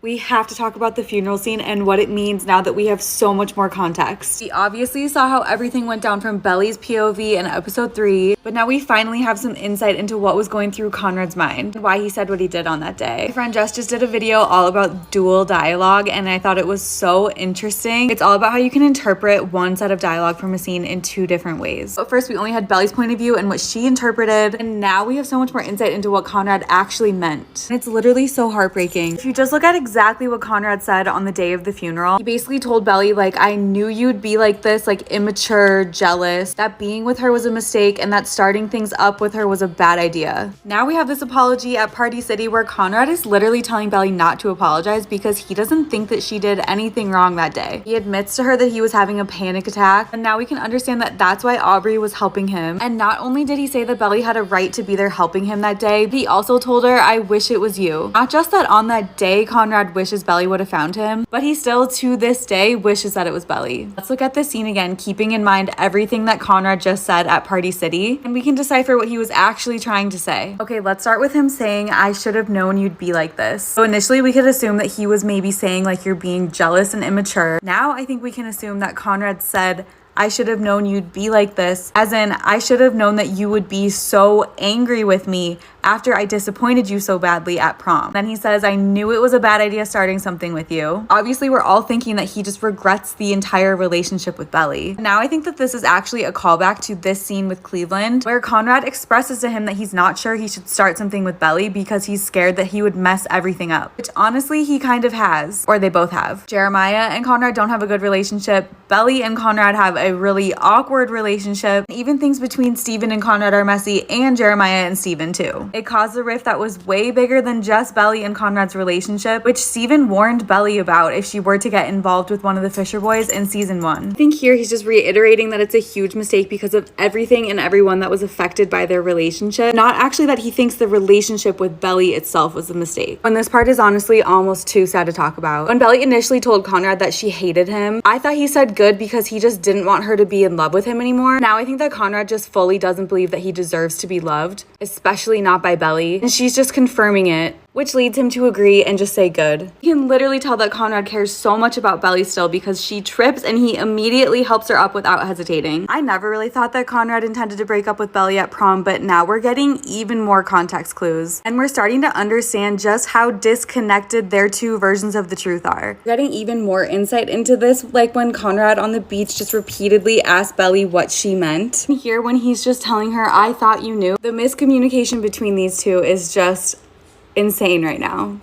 We have to talk about the funeral scene and what it means now that we have so much more context. We obviously saw how everything went down from Belly's POV in episode 3, but now we finally have some insight into what was going through Conrad's mind, and why he said what he did on that day. My friend Jess just did a video all about dual dialogue, and I thought it was so interesting. It's all about how you can interpret one set of dialogue from a scene in 2 different ways. But first, we only had Belly's point of view and what she interpreted, and now we have so much more insight into what Conrad actually meant. And it's literally so heartbreaking. If you just look at exactly what Conrad said on the day of the funeral, he basically told Belly, like, I knew you'd be like this, like immature, jealous, that being with her was a mistake, and that starting things up with her was a bad idea. Now we have this apology at Party City where Conrad is literally telling Belly not to apologize because he doesn't think that she did anything wrong that day. He admits to her that he was having a panic attack, and now we can understand that that's why Aubrey was helping him. And not only did he say that Belly had a right to be there helping him that day, he also told her, I wish it was you. Not just that on that day Conrad wishes Belly would have found him, but he still to this day wishes that it was Belly. Let's look at this scene again, keeping in mind everything that Conrad just said at Party City, and we can decipher what he was actually trying to say. Okay, let's start with him saying, I should have known you'd be like this. So initially we could assume that he was maybe saying like you're being jealous and immature. Now I think we can assume that Conrad said, I should have known you'd be like this, as in I should have known that you would be so angry with me after I disappointed you so badly at prom. Then he says, I knew it was a bad idea starting something with you. Obviously, we're all thinking that he just regrets the entire relationship with Belly. Now I think that this is actually a callback to this scene with Cleveland, where Conrad expresses to him that he's not sure he should start something with Belly because he's scared that he would mess everything up, which honestly he kind of has, or they both have. Jeremiah and Conrad don't have a good relationship. Belly and Conrad have a really awkward relationship. Even things between Steven and Conrad are messy, and Jeremiah and Steven too. It caused a rift that was way bigger than just Belly and Conrad's relationship, which Steven warned Belly about if she were to get involved with one of the Fisher boys in season 1. I think here he's just reiterating that it's a huge mistake because of everything and everyone that was affected by their relationship, not actually that he thinks the relationship with Belly itself was a mistake. And this part is honestly almost too sad to talk about. When Belly initially told Conrad that she hated him, I thought he said good because he just didn't want her to be in love with him anymore. Now I think that Conrad just fully doesn't believe that he deserves to be loved, especially not by Belly, and she's just confirming it, which leads him to agree and just say good. You can literally tell that Conrad cares so much about Belly still because she trips and he immediately helps her up without hesitating. I never really thought that Conrad intended to break up with Belly at prom, but now we're getting even more context clues, and we're starting to understand just how disconnected their 2 versions of the truth are. We're getting even more insight into this, like when Conrad on the beach just repeatedly asked Belly what she meant. And here when he's just telling her, I thought you knew. The miscommunication between these 2 is just insane right now.